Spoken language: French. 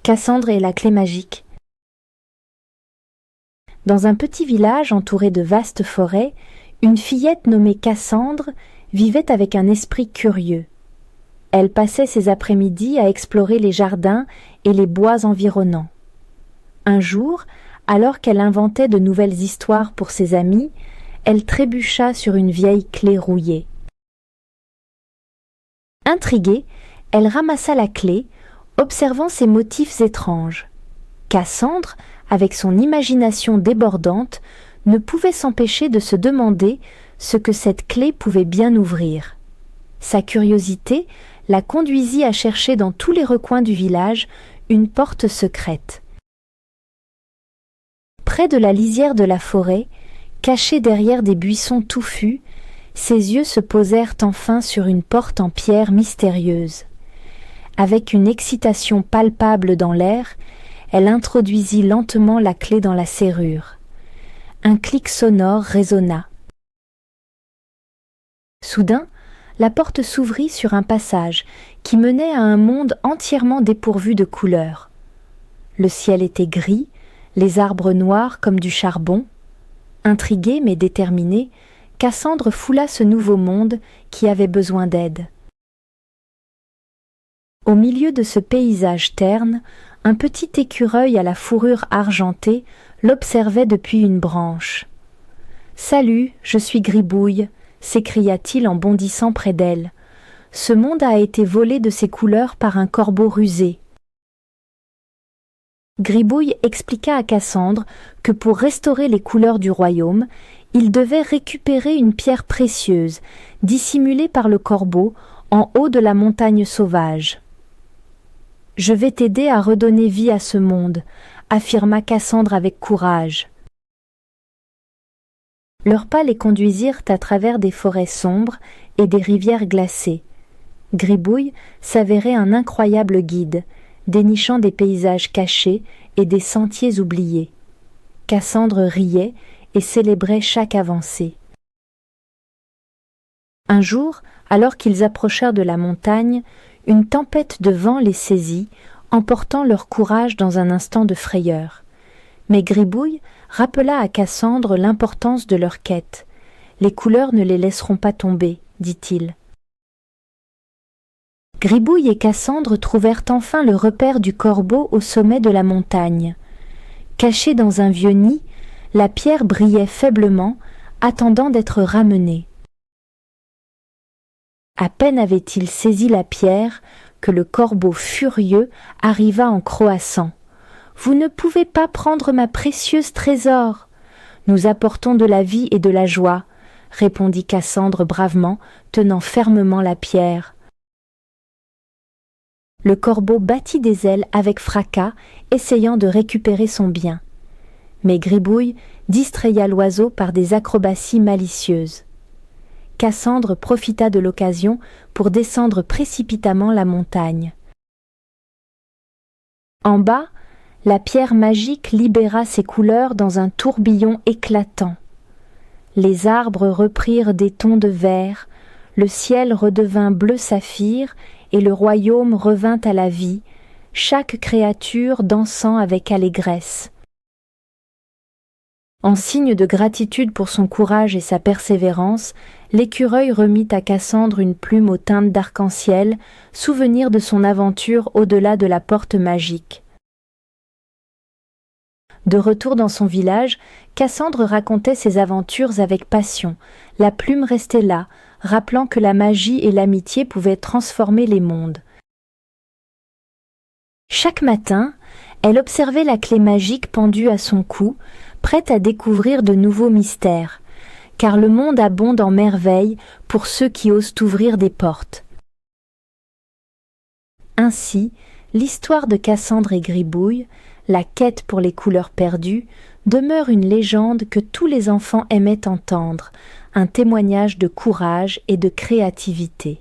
Cassandre et la clé magique. Dans un petit village entouré de vastes forêts, une fillette nommée Cassandre vivait avec un esprit curieux. Elle passait ses après-midi à explorer les jardins et les bois environnants. Un jour, alors qu'elle inventait de nouvelles histoires pour ses amis, elle trébucha sur une vieille clé rouillée. Intriguée, elle ramassa la clé, observant ses motifs étranges. Cassandre, avec son imagination débordante, ne pouvait s'empêcher de se demander ce que cette clé pouvait bien ouvrir. Sa curiosité la conduisit à chercher dans tous les recoins du village une porte secrète. Près de la lisière de la forêt, cachée derrière des buissons touffus, ses yeux se posèrent enfin sur une porte en pierre mystérieuse. Avec une excitation palpable dans l'air, elle introduisit lentement la clé dans la serrure. Un clic sonore résonna. Soudain, la porte s'ouvrit sur un passage qui menait à un monde entièrement dépourvu de couleurs. Le ciel était gris, les arbres noirs comme du charbon. Intriguée mais déterminée, Cassandre foula ce nouveau monde qui avait besoin d'aide. Au milieu de ce paysage terne, un petit écureuil à la fourrure argentée l'observait depuis une branche. « Salut, je suis Gribouille !» s'écria-t-il en bondissant près d'elle. « Ce monde a été volé de ses couleurs par un corbeau rusé. » Gribouille expliqua à Cassandre que pour restaurer les couleurs du royaume, il devait récupérer une pierre précieuse, dissimulée par le corbeau, en haut de la montagne sauvage. « Je vais t'aider à redonner vie à ce monde », affirma Cassandre avec courage. Leurs pas les conduisirent à travers des forêts sombres et des rivières glacées. Gribouille s'avérait un incroyable guide, dénichant des paysages cachés et des sentiers oubliés. Cassandre riait et célébrait chaque avancée. Un jour, alors qu'ils approchèrent de la montagne, une tempête de vent les saisit, emportant leur courage dans un instant de frayeur. Mais Gribouille rappela à Cassandre l'importance de leur quête. « Les couleurs ne les laisseront pas tomber », dit-il. Gribouille et Cassandre trouvèrent enfin le repère du corbeau au sommet de la montagne. Cachée dans un vieux nid, la pierre brillait faiblement, attendant d'être ramenée. À peine avait-il saisi la pierre que le corbeau furieux arriva en croassant. « Vous ne pouvez pas prendre ma précieuse trésor !»« Nous apportons de la vie et de la joie », répondit Cassandre bravement, tenant fermement la pierre. Le corbeau battit des ailes avec fracas, essayant de récupérer son bien. Mais Gribouille distraya l'oiseau par des acrobaties malicieuses. Cassandre profita de l'occasion pour descendre précipitamment la montagne. En bas, la pierre magique libéra ses couleurs dans un tourbillon éclatant. Les arbres reprirent des tons de vert, le ciel redevint bleu saphir et le royaume revint à la vie, chaque créature dansant avec allégresse. En signe de gratitude pour son courage et sa persévérance, l'écureuil remit à Cassandre une plume aux teintes d'arc-en-ciel, souvenir de son aventure au-delà de la porte magique. De retour dans son village, Cassandre racontait ses aventures avec passion. La plume restait là, rappelant que la magie et l'amitié pouvaient transformer les mondes. Chaque matin, elle observait la clé magique pendue à son cou, prête à découvrir de nouveaux mystères, car le monde abonde en merveilles pour ceux qui osent ouvrir des portes. Ainsi, l'histoire de Cassandre et Gribouille, la quête pour les couleurs perdues, demeure une légende que tous les enfants aimaient entendre, un témoignage de courage et de créativité.